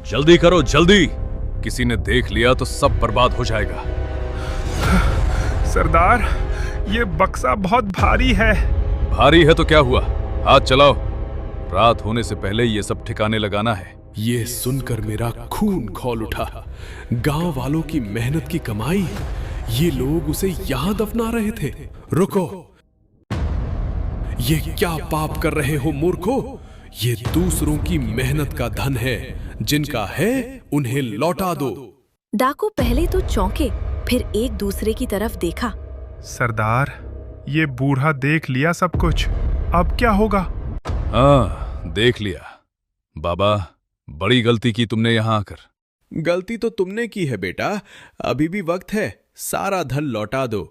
जल्दी करो जल्दी, किसी ने देख लिया तो सब बर्बाद हो जाएगा। सरदार, ये बक्सा बहुत भारी है। भारी है तो क्या हुआ, हाथ चलाओ। रात होने से पहले ये सब ठिकाने लगाना है। ये सुनकर मेरा खून खौल उठा। गांव वालों की मेहनत की कमाई, ये लोग उसे यहां दफना रहे थे। रुको, ये क्या पाप कर रहे हो मूर्खों? ये दूसरों की मेहनत का धन है, जिनका है उन्हें लौटा दो। डाकू पहले तो चौंके, फिर एक दूसरे की तरफ देखा। सरदार, ये बूढ़ा देख लिया सब कुछ, अब क्या होगा? हाँ, देख लिया। बाबा, बड़ी गलती की तुमने यहाँ आकर। गलती तो तुमने की है बेटा, अभी भी वक्त है, सारा धन लौटा दो।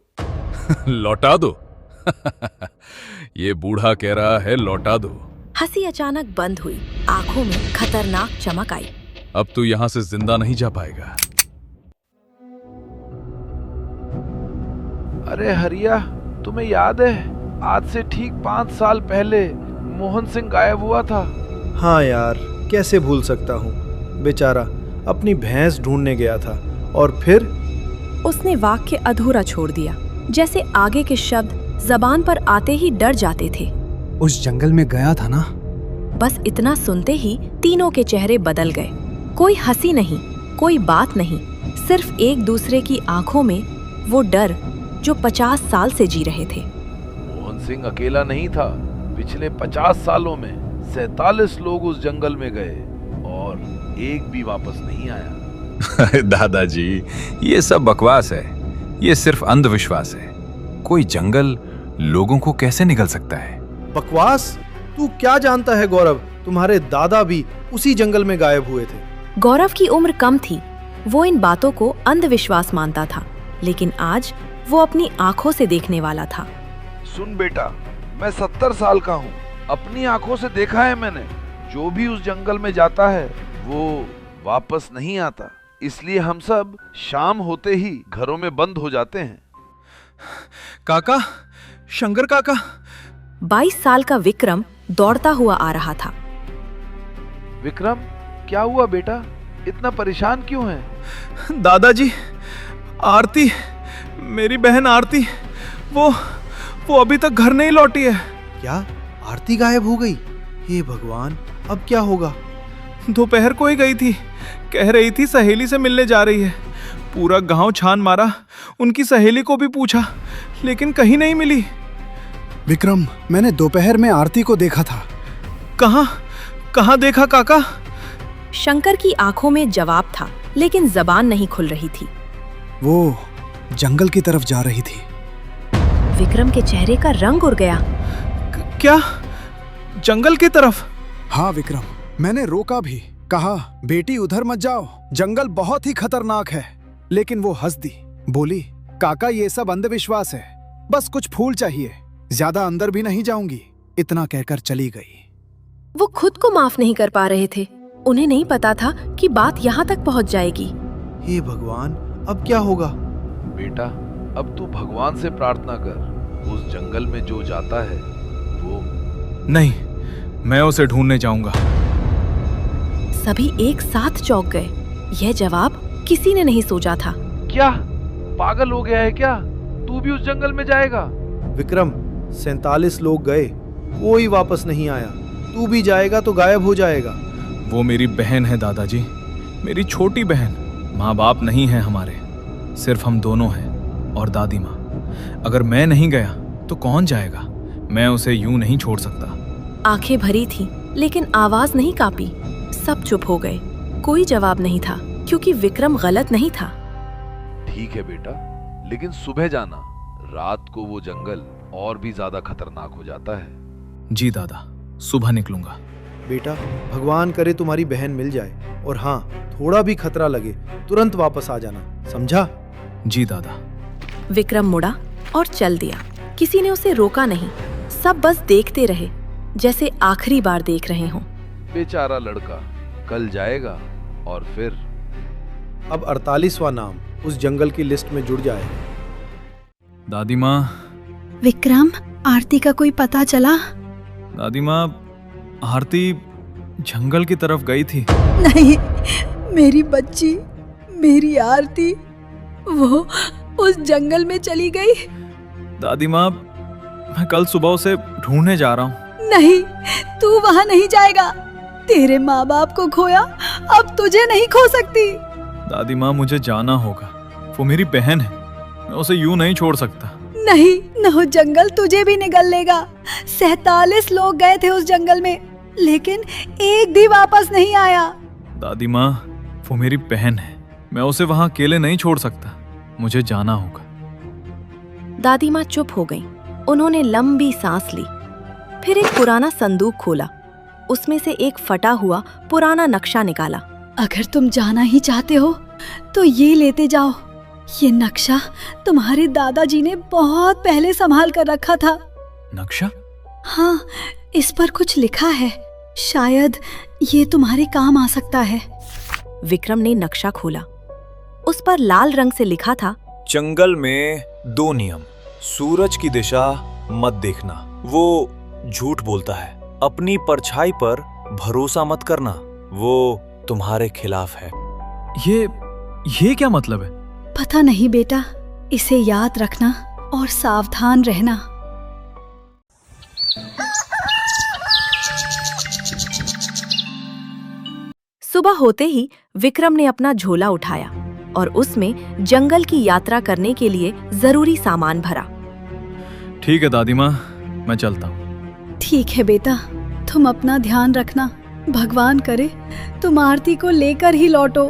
लौटा दो? ये बूढ़ा कह रहा है लौटा दो। हंसी अचानक बंद हुई, आंखों में खतरनाक चमक आई। अब तू यहाँ से जिंदा नहीं जा पाएगा। अरे हरिया, तुम्हें याद है आज से ठीक 5 साल पहले मोहन सिंह गायब हुआ था? हाँ यार, कैसे भूल सकता हूँ। बेचारा अपनी भैंस ढूंढने गया था और फिर उसने वाक्य अधूरा छोड़ दिया, जैसे आगे के शब्द जबान पर आते ही डर जाते थे। उस जंगल में गया था ना? बस इतना सुनते ही तीनों के चेहरे बदल गए। कोई हंसी नहीं, कोई बात नहीं, सिर्फ एक दूसरे की आंखों में वो डर जो 50 साल से जी रहे थे। मोहन सिंह अकेला नहीं था। पिछले 50 सालों में 47 लोग उस जंगल में गए और एक भी वापस नहीं आया। दादाजी, ये सब बकवास है, ये सिर्फ अंधविश्वास है। कोई जंगल लोगों को कैसे निगल सकता है? बकवास? तू क्या जानता है गौरव, तुम्हारे दादा भी उसी जंगल में गायब हुए थे। गौरव की उम्र कम थी, वो इन बातों को अंधविश्वास मानता था, लेकिन आज वो अपनी आंखों से देखने वाला था। सुन बेटा, मैं 70 साल का हूँ, अपनी आंखों से देखा है मैंने। जो भी उस जंगल में जाता है वो वापस नहीं आता, इसलिए हम सब शाम होते ही घरों में बंद हो जाते हैं। काका, शंकर काका। 22 साल का विक्रम दौड़ता हुआ आ रहा था। विक्रम, क्या हुआ बेटा, इतना परेशान क्यों है? दादाजी, आरती, मेरी बहन आरती, वो अभी तक घर नहीं लौटी है। क्या आरती गायब हो गई? हे भगवान, अब क्या होगा? दोपहर को ही गई थी, कह रही थी सहेली से मिलने जा रही है। पूरा गांव छान मारा, उनकी सहेली को भी पूछा, लेकिन कहीं नहीं मिली। विक्रम, मैंने दोपहर में आरती को देखा था। कहाँ देखा काका? शंकर की आंखों में जवाब था, लेकिन जबान नहीं खुल रही थी। वो जंगल की तरफ जा रही थी। विक्रम के चेहरे का रंग उड़ गया। क्या? जंगल की तरफ? हाँ विक्रम, मैंने रोका भी, कहा बेटी उधर मत जाओ, जंगल बहुत ही खतरनाक है। लेकिन वो हंस दी, बोली काका ये सब अंधविश्वास है, बस कुछ फूल चाहिए, ज्यादा अंदर भी नहीं जाऊंगी। इतना कहकर चली गई। वो खुद को माफ नहीं कर पा रहे थे। उन्हें नहीं पता था कि बात यहाँ तक पहुँच जाएगी। हे भगवान, अब क्या होगा? बेटा, अब तू भगवान से प्रार्थना कर। उस जंगल में जो जाता है वो नहीं, मैं उसे ढूंढने जाऊंगा। सभी एक साथ चौंक गए। यह जवाब किसी ने नहीं सोचा था। क्या पागल हो गया है क्या? तू भी उस जंगल में जाएगा? विक्रम, 47 लोग गए, कोई वापस नहीं आया। तू भी जाएगा तो गायब हो जाएगा। वो मेरी बहन है दादाजी, मेरी छोटी बहन। माँ बाप नहीं है हमारे, सिर्फ हम दोनों हैं और दादी माँ। अगर मैं नहीं गया तो कौन जाएगा? मैं उसे यूं नहीं छोड़ सकता। आंखें भरी थीं, लेकिन आवाज नहीं कांपी। सब चुप हो गए। कोई जवाब नहीं था, क्योंकि विक्रम गलत नहीं था। ठीक है बेटा, लेकिन सुबह जाना। रात को वो जंगल और भी ज्यादा खतरनाक हो जाता है। जी दादा, सुबह निकलूंगा। बेटा, भगवान करे तुम्हारी बहन मिल जाए, और हाँ, थोड़ा भी खतरा लगे तुरंत वापस आ जाना, समझा? जी दादा। विक्रम मुड़ा और चल दिया। किसी ने उसे रोका नहीं। सब बस देखते रहे, जैसे आखिरी बार देख रहे हों। बेचारा लड़का कल जाएगा और फिर अब 48वां नाम उस जंगल की लिस्ट में जुड़ जाएगा। दादी माँ। विक्रम, आरती का कोई पता चला? दादी माँ, आरती जंगल की तरफ गई थी। नहीं, मेरी बच्ची, मेरी आरती, वो उस जंगल में चली गई। दादी माँ, मैं कल सुबह उसे ढूंढने जा रहा हूँ। नहीं, तू वहाँ नहीं जाएगा। तेरे माँ बाप को खोया, अब तुझे नहीं खो सकती। दादी माँ, मुझे जाना होगा। वो मेरी बहन है, मैं उसे यूं नहीं छोड़ सकता। नहीं, न जंगल तुझे भी निगल लेगा। 47 लोग गए थे उस जंगल में, लेकिन एक भी वापस नहीं आया। दादी माँ, वो मेरी बहन है, मैं उसे वहाँ अकेले नहीं छोड़ सकता। मुझे जाना होगा। दादी माँ चुप हो गईं। उन्होंने लंबी सांस ली, फिर एक पुराना संदूक खोला। उसमें से एक फटा हुआ पुराना नक्शा निकाला। अगर तुम जाना ही चाहते हो तो ये लेते जाओ। ये नक्शा तुम्हारे दादाजी ने बहुत पहले संभाल कर रखा था। नक्शा? हाँ, इस पर कुछ लिखा है। शायद ये तुम्हारे काम आ सकता है। विक्रम ने नक्शा खोला। उस पर लाल रंग से लिखा था, जंगल में 2 नियम। सूरज की दिशा मत देखना, वो झूठ बोलता है। अपनी परछाई पर भरोसा मत करना, वो तुम्हारे खिलाफ है। ये क्या मतलब है? पता नहीं बेटा, इसे याद रखना और सावधान रहना। सुबह होते ही विक्रम ने अपना झोला उठाया और उसमें जंगल की यात्रा करने के लिए जरूरी सामान भरा। ठीक है दादी माँ, मैं चलता हूँ। ठीक है बेटा, तुम अपना ध्यान रखना। भगवान करे तुम आरती को लेकर ही लौटो।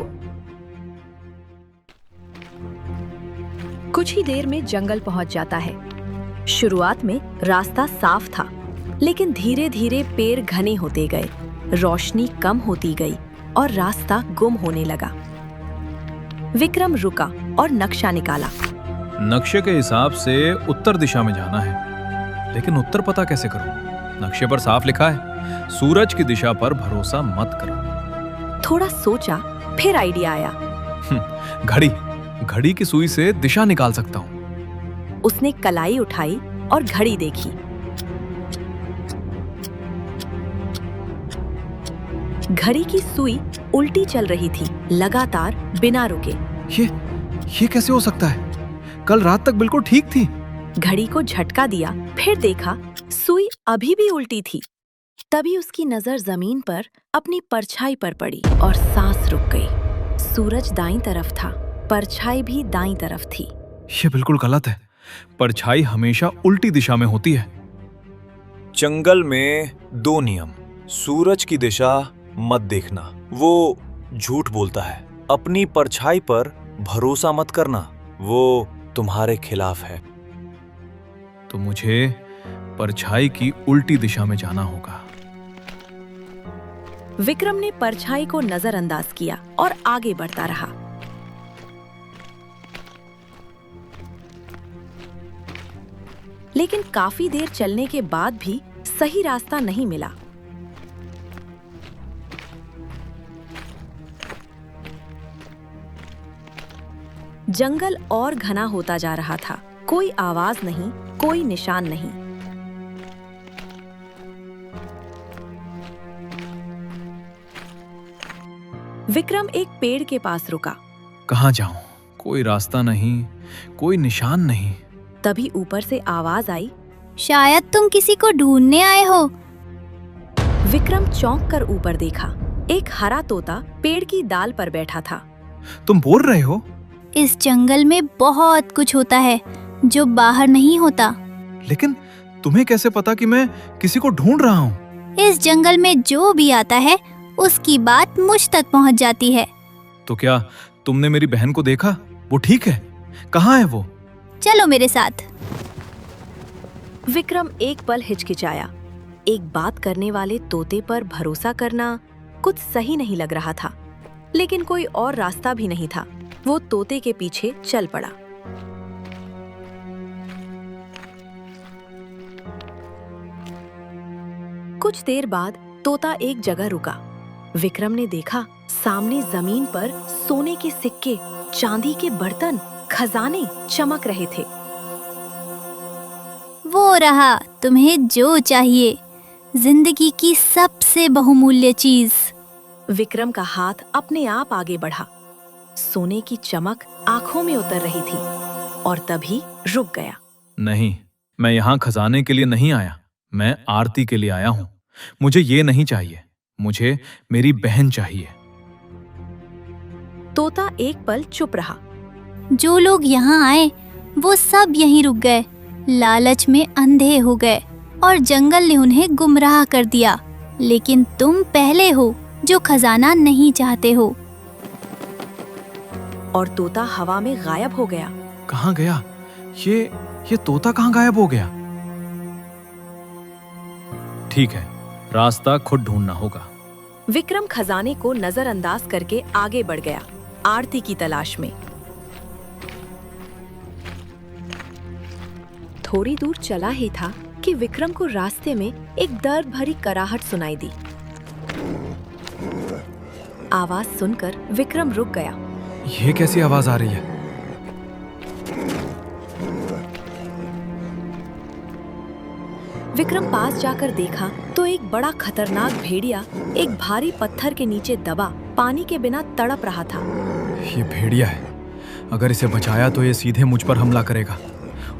कुछ ही देर में जंगल पहुंच जाता है। शुरुआत में रास्ता साफ था, लेकिन धीरे धीरे पेड़ घने होते गए, रोशनी कम होती गई और रास्ता गुम होने लगा। विक्रम रुका और नक्शा निकाला। नक्शे के हिसाब से उत्तर दिशा में जाना है, लेकिन उत्तर पता कैसे करूं? नक्शे पर साफ लिखा है, सूरज की दिशा पर भरोसा मत करो। थोड़ा सोचा, फिर आइडिया आया। घड़ी की सुई से दिशा निकाल सकता हूँ। उसने कलाई उठाई और घड़ी देखी। घड़ी की सुई उल्टी चल रही थी, लगातार बिना रुके। ये कैसे हो सकता है? कल रात तक बिल्कुल ठीक थी। घड़ी को झटका दिया, फिर देखा सुई अभी भी उल्टी थी। तभी उसकी नजर जमीन पर अपनी परछाई पर पड़ी और सांस रुक गई। सूरज दाईं तरफ था, परछाई भी दाईं तरफ थी। ये बिल्कुल गलत है। परछाई हमेशा उल्टी दिशा में होती है। जंगल में 2 नियम। सूरज की दिशा मत देखना, वो झूठ बोलता है। अपनी परछाई पर भरोसा मत करना, वो तुम्हारे खिलाफ है। तो मुझे परछाई की उल्टी दिशा में जाना होगा। विक्रम ने परछाई को नजरअंदाज किया और आगे बढ़ता रहा। लेकिन काफी देर चलने के बाद भी सही रास्ता नहीं मिला। जंगल और घना होता जा रहा था। कोई आवाज नहीं, कोई निशान नहीं। विक्रम एक पेड़ के पास रुका। कहाँ जाऊं? कोई रास्ता नहीं, कोई निशान नहीं। तभी ऊपर से आवाज आई, शायद तुम किसी को ढूंढने आए हो। विक्रम चौंक कर ऊपर देखा। एक हरा तोता पेड़ की डाल पर बैठा था। तुम बोल रहे हो? इस जंगल में बहुत कुछ होता है जो बाहर नहीं होता। लेकिन तुम्हें कैसे पता कि मैं किसी को ढूंढ रहा हूँ? इस जंगल में जो भी आता है उसकी बात मुझ तक पहुँच जाती है। तो क्या तुमने मेरी बहन को देखा? वो ठीक है? कहाँ है वो? चलो मेरे साथ। विक्रम एक पल हिचकिचाया। एक बात करने वाले तोते पर भरोसा करना कुछ सही नहीं लग रहा था, लेकिन कोई और रास्ता भी नहीं था। वो तोते के पीछे चल पड़ा। कुछ देर बाद तोता एक जगह रुका। विक्रम ने देखा सामने जमीन पर सोने के सिक्के, चांदी के बर्तन, खजाने चमक रहे थे। वो रहा तुम्हें जो चाहिए, जिंदगी की सबसे सबसे बहुमूल्य चीज। विक्रम का हाथ अपने आप आगे बढ़ा। सोने की चमक आंखों में उतर रही थी और तभी रुक गया। नहीं, मैं यहाँ खजाने के लिए नहीं आया, मैं आरती के लिए आया हूँ। मुझे ये नहीं चाहिए, मुझे मेरी बहन चाहिए। तोता एक पल चुप रहा। जो लोग यहाँ आए वो सब यहीं रुक गए, लालच में अंधे हो गए और जंगल ने उन्हें गुमराह कर दिया। लेकिन तुम पहले हो जो खजाना नहीं चाहते हो। और तोता हवा में गायब हो गया। कहाँ गया? ये तोता कहाँ गायब हो गया? ठीक है, रास्ता खुद ढूंढना होगा। विक्रम खजाने को नजरअंदाज करके आगे बढ़ गया, आरती की तलाश में। थोड़ी दूर चला ही था कि विक्रम को रास्ते में एक दर्द भरी कराहट सुनाई दी। आवाज सुनकर विक्रम रुक गया। ये कैसी आवाज आ रही है? विक्रम पास जाकर देखा तो एक बड़ा खतरनाक भेड़िया एक भारी पत्थर के नीचे दबा पानी के बिना तड़प रहा था। ये भेड़िया है, अगर इसे बचाया तो ये सीधे मुझ पर हमला करेगा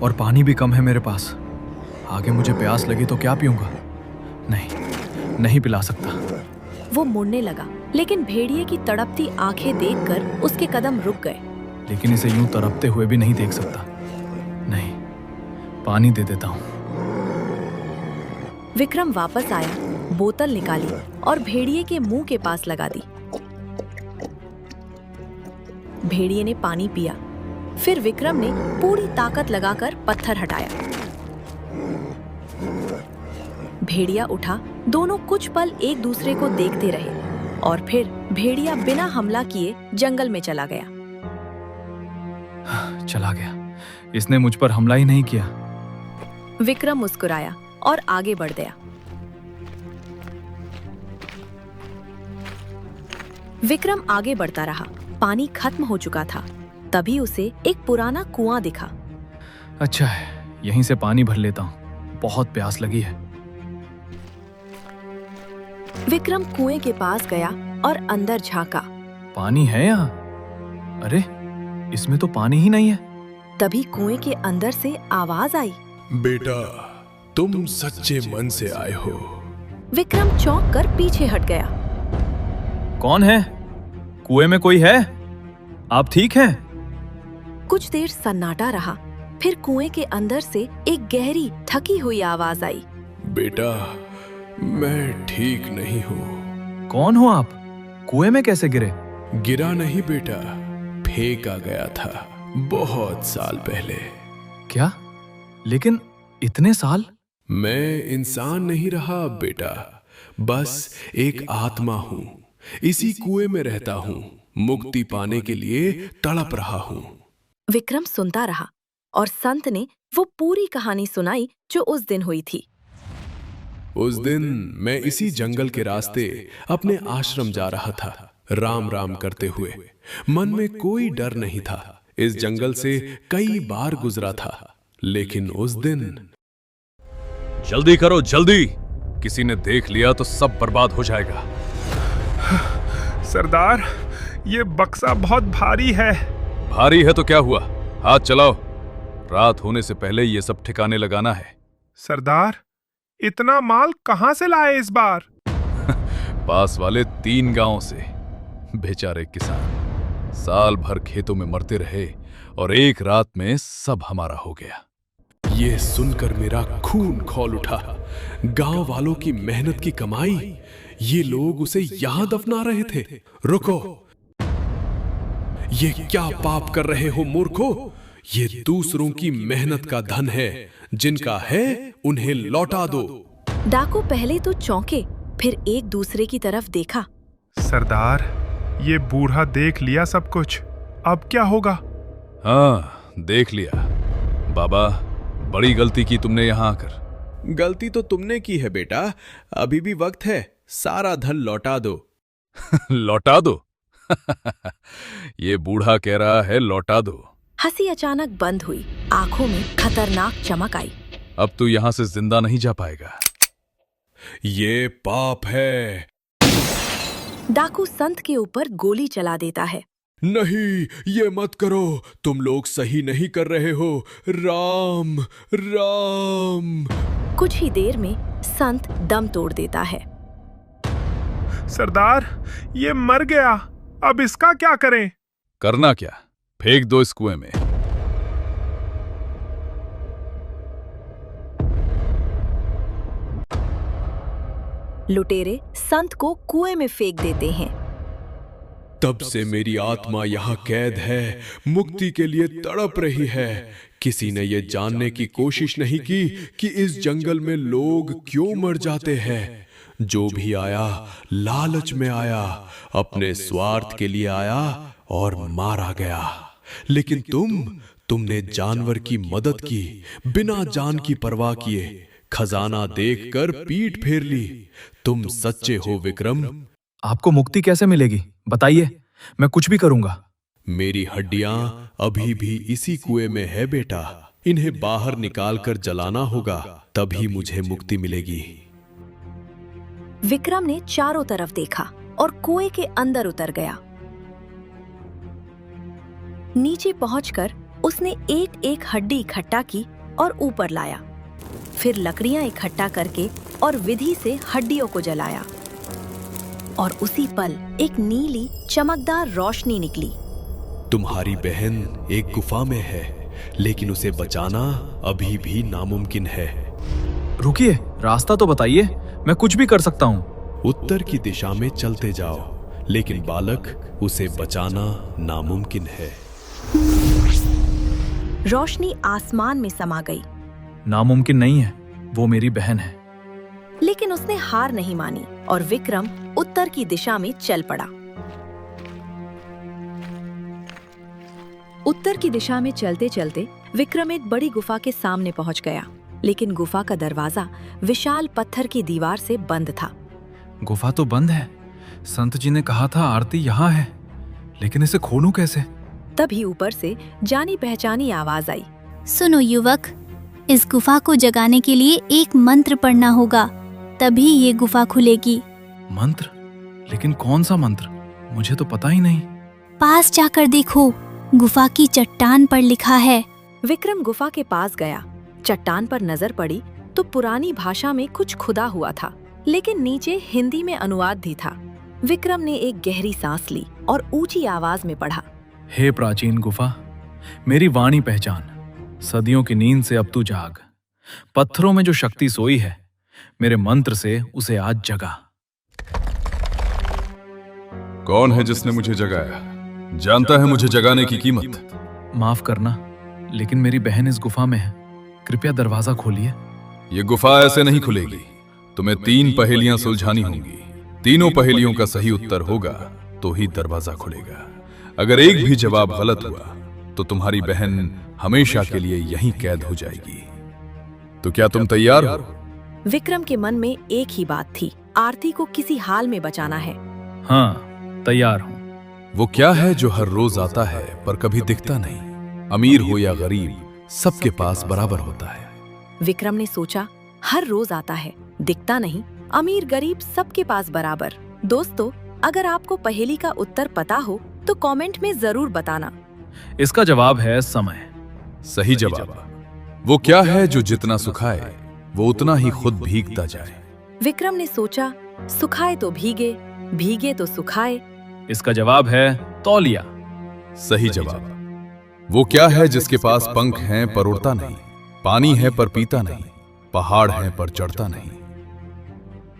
और पानी भी कम है मेरे पास। आगे मुझे प्यास लगी तो क्या पीऊंगा? नहीं पिला सकता। वो मुड़ने लगा, लेकिन भेड़िए की तड़पती आंखें देखकर उसके कदम रुक गए। लेकिन इसे यूं तड़पते हुए भी नहीं देख सकता। नहीं, पानी दे देता हूँ। विक्रम वापस आया, बोतल निकाली और भेड़िए के मुंह के पास लगा दी। भेड़िए ने पानी पिया। फिर विक्रम ने पूरी ताकत लगाकर पत्थर हटाया। भेड़िया उठा। दोनों कुछ पल एक दूसरे को देखते रहे और फिर भेड़िया बिना हमला किए जंगल में चला गया। इसने मुझ पर हमला ही नहीं किया। विक्रम मुस्कुराया और आगे बढ़ गया। विक्रम आगे बढ़ता रहा। पानी खत्म हो चुका था। तभी उसे एक पुराना कुआं दिखा। अच्छा है, यहीं से पानी भर लेता हूँ, बहुत प्यास लगी है। विक्रम कुएं के पास गया और अंदर झांका। पानी है यहाँ? अरे, इसमें तो पानी ही नहीं है। तभी कुएं के अंदर से आवाज आई। बेटा, तुम सच्चे मन से आए हो। विक्रम चौंक कर पीछे हट गया। कौन है? कुएं में कोई है? आप ठीक हैं? कुछ देर सन्नाटा रहा। फिर कुएं के अंदर से एक गहरी थकी हुई आवाज आई। बेटा, मैं ठीक नहीं हूँ। कौन हो आप? कुएं में कैसे गिरे? गिरा नहीं बेटा, फेंका गया था बहुत साल पहले। क्या? लेकिन इतने साल? मैं इंसान नहीं रहा बेटा, बस एक आत्मा हूँ। इसी कुएं में रहता हूँ, मुक्ति पाने के लिए तड़प रहा हूँ। विक्रम सुनता रहा और संत ने वो पूरी कहानी सुनाई जो उस दिन हुई थी। उस दिन मैं इसी जंगल के रास्ते अपने आश्रम जा रहा था, राम राम करते हुए। मन में कोई डर नहीं था। इस जंगल से कई बार गुजरा था, लेकिन उस दिन। जल्दी करो, जल्दी, किसी ने देख लिया तो सब बर्बाद हो जाएगा। सरदार, ये बक्सा बहुत भारी है। भारी है तो क्या हुआ, हाथ चलाओ। रात होने से पहले ये सब ठिकाने लगाना है। सरदार, इतना माल कहां से लाए इस बार? पास वाले 3 गांवों से। बेचारे किसान साल भर खेतों में मरते रहे और एक रात में सब हमारा हो गया। ये सुनकर मेरा खून खौल उठा। गांव वालों की मेहनत की कमाई, ये लोग उसे यहां दफना रहे थे। रुको, ये क्या पाप कर रहे हो मूर्खों? ये दूसरों की मेहनत का धन है, जिनका है उन्हें लौटा दो। डाकू पहले तो चौंके, फिर एक दूसरे की तरफ देखा। सरदार, ये बूढ़ा देख लिया सब कुछ, अब क्या होगा? हाँ, देख लिया। बाबा, बड़ी गलती की तुमने यहाँ आकर। गलती तो तुमने की है बेटा, अभी भी वक्त है, सारा धन लौटा दो। लौटा दो? ये बूढ़ा कह रहा है लौटा दो। हंसी अचानक बंद हुई, आंखों में खतरनाक चमक आई। अब तू यहाँ से जिंदा नहीं जा पाएगा। ये पाप है। डाकू संत के ऊपर गोली चला देता है। नहीं, ये मत करो, तुम लोग सही नहीं कर रहे हो। राम राम। कुछ ही देर में संत दम तोड़ देता है। सरदार, ये मर गया, अब इसका क्या करें? करना क्या, फेंक दो इस कुएं में। लुटेरे संत को कुएं में फेंक देते हैं। तब से मेरी आत्मा यहाँ कैद है, मुक्ति के लिए तड़प रही है। किसी ने ये जानने की कोशिश नहीं की कि इस जंगल में लोग क्यों मर जाते हैं। जो भी आया लालच में आया, अपने स्वार्थ के लिए आया और मारा गया। लेकिन तुमने जानवर की मदद की, बिना जान की परवाह किए। खजाना देखकर पीठ फेर ली। तुम सच्चे हो विक्रम। आपको मुक्ति कैसे मिलेगी, बताइए, मैं कुछ भी करूंगा। मेरी हड्डियां अभी भी इसी कुएं में है बेटा। इन्हें बाहर निकालकर जलाना होगा, तभी मुझे मुक्ति मिलेगी। विक्रम ने चारों तरफ देखा और कुएं के अंदर उतर गया। नीचे पहुंचकर उसने एक एक हड्डी इकट्ठा की और ऊपर लाया। फिर लकड़ियां इकट्ठा करके और विधि से हड्डियों को जलाया और उसी पल एक नीली चमकदार रोशनी निकली। तुम्हारी बहन एक गुफा में है, लेकिन उसे बचाना अभी भी नामुमकिन है। रुकिए, रास्ता तो बताइए, मैं कुछ भी कर सकता हूँ। उत्तर की दिशा में चलते जाओ, लेकिन बालक, उसे बचाना नामुमकिन है। रोशनी आसमान में समा गई। नामुमकिन नहीं है, वो मेरी बहन है। लेकिन उसने हार नहीं मानी और विक्रम उत्तर की दिशा में चल पड़ा। उत्तर की दिशा में चलते चलते विक्रम एक बड़ी गुफा के सामने पहुंच गया, लेकिन गुफा का दरवाजा विशाल पत्थर की दीवार से बंद था। गुफा तो बंद है, संत जी ने कहा था आरती यहाँ है, लेकिन इसे खोलूं कैसे? तभी ऊपर से जानी पहचानी आवाज आई। सुनो युवक, इस गुफा को जगाने के लिए एक मंत्र पढ़ना होगा, तभी ये गुफा खुलेगी। मंत्र? लेकिन कौन सा मंत्र? मुझे तो पता ही नहीं। पास जाकर देखो, गुफा की चट्टान पर लिखा है। विक्रम गुफा के पास गया। चट्टान पर नजर पड़ी तो पुरानी भाषा में कुछ खुदा हुआ था, लेकिन नीचे हिंदी में अनुवाद भी था। विक्रम ने एक गहरी सांस ली और ऊंची आवाज में पढ़ा, हे प्राचीन गुफा, मेरी वाणी पहचान, सदियों की नींद से अब तू जाग। पत्थरों में जो शक्ति सोई है, मेरे मंत्र से उसे आज जगा। कौन है जिसने मुझे जगाया? जानता है मुझे जगाने की कीमत। माफ करना, लेकिन मेरी बहन इस गुफा में है, कृपया दरवाजा खोलिए। ये गुफा ऐसे नहीं खुलेगी। तुम्हें 3 पहेलियां सुलझानी होंगी। तीनों पहेलियों का सही उत्तर होगा तो ही दरवाजा खुलेगा। अगर एक भी जवाब गलत हुआ तो तुम्हारी बहन हमेशा के लिए यहीं कैद हो जाएगी। तो क्या तुम तैयार हो? विक्रम के मन में एक ही बात थी, आरती को किसी हाल में बचाना है। हाँ, तैयार हूँ। वो क्या है जो हर रोज आता है पर कभी दिखता नहीं? अमीर हो या गरीब, सबके पास बराबर होता है। विक्रम ने सोचा, हर रोज आता है, दिखता नहीं, अमीर गरीब सबके पास बराबर। दोस्तों, अगर आपको पहेली का उत्तर पता हो तो कमेंट में जरूर बताना। इसका जवाब है समय। सही जवाब। वो क्या है जो जितना सुखाए वो उतना ही खुद भीगता जाए? विक्रम ने सोचा, सुखाए तो भीगे, भीगे तो सुखाए। इसका जवाब है तौलिया। सही जवाब। वो क्या है जिसके पास पंख हैं पर उड़ता नहीं, पानी है पर पीता नहीं, पहाड़ है पर चढ़ता नहीं?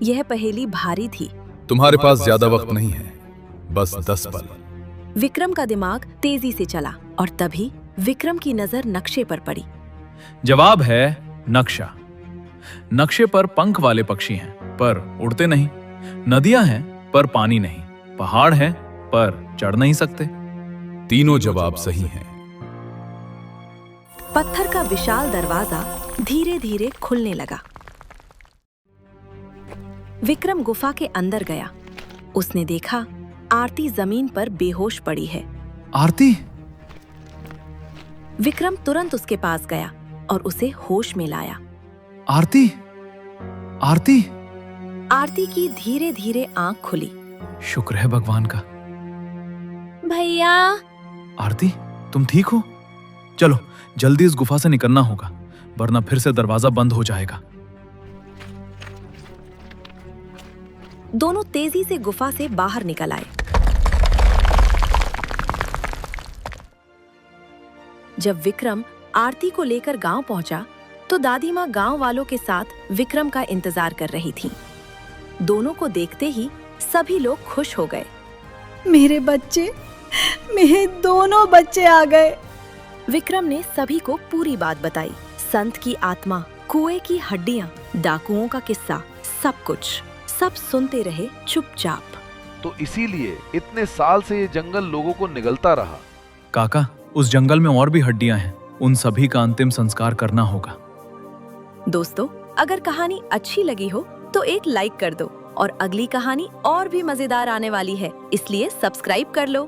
यह पहेली भारी थी। तुम्हारे पास ज्यादा वक्त नहीं है, बस 10 पल। विक्रम का दिमाग तेजी से चला और तभी विक्रम की नजर नक्शे पर पड़ी। जवाब है नक्शा। नक्शे पर पंख वाले पक्षी हैं पर उड़ते नहीं, नदियां हैं पर पानी नहीं, पहाड़ हैं पर चढ़ नहीं सकते। तीनों जवाब सही हैं। पत्थर का विशाल दरवाजा धीरे धीरे खुलने लगा। विक्रम गुफा के अंदर गया। उसने देखा आरती जमीन पर बेहोश पड़ी है। आरती? विक्रम तुरंत उसके पास गया और उसे होश में लाया। आरती? आरती? आरती की धीरे धीरे आंख खुली। शुक्र है भगवान का। भैया। आरती, तुम ठीक हो? चलो जल्दी इस गुफा से निकलना होगा, वरना फिर से दरवाजा बंद हो जाएगा। दोनों तेजी से गुफा से बाहर निकल आए। जब विक्रम आरती को लेकर गांव पहुंचा तो दादी माँ गांव वालों के साथ विक्रम का इंतजार कर रही थी। दोनों को देखते ही सभी लोग खुश हो गए। मेरे बच्चे, मेरे दोनों बच्चे आ गए। विक्रम ने सभी को पूरी बात बताई। संत की आत्मा, कुएं की हड्डियां, डाकुओं का किस्सा, सब कुछ। सब सुनते रहे चुपचाप। तो इसीलिए इतने साल से ये जंगल लोगों को निगलता रहा। काका, उस जंगल में और भी हड्डियां हैं, उन सभी का अंतिम संस्कार करना होगा। दोस्तों, अगर कहानी अच्छी लगी हो तो एक लाइक कर दो और अगली कहानी और भी मजेदार आने वाली है, इसलिए सब्सक्राइब कर लो।